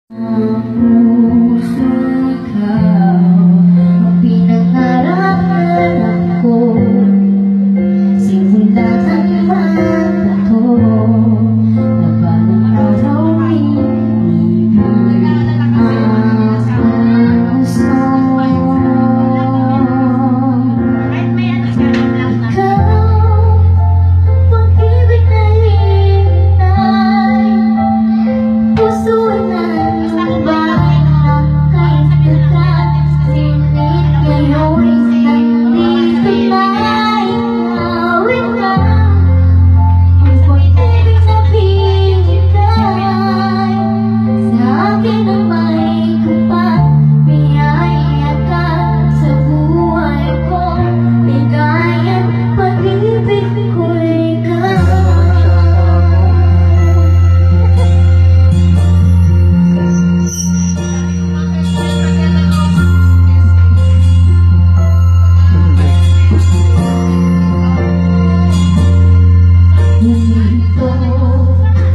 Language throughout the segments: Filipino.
Puso ikaw ang pinangarapan ako simula ng magbato na parang araw ibig ang gusto. Ikaw, pag-ibig na hinay, puso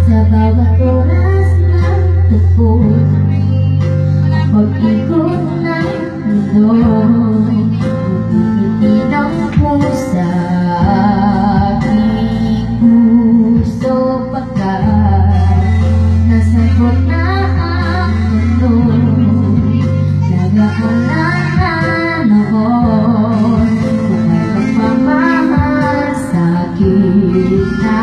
na bawat oras ng tagpo, pag-ikot ng mundo, bumibiti ng pusa aking puso pagkat nasagot na ang mundo. Nagaan na noon kung may magmamahal sa'kin na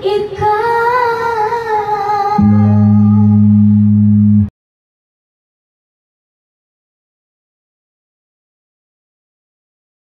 ikaw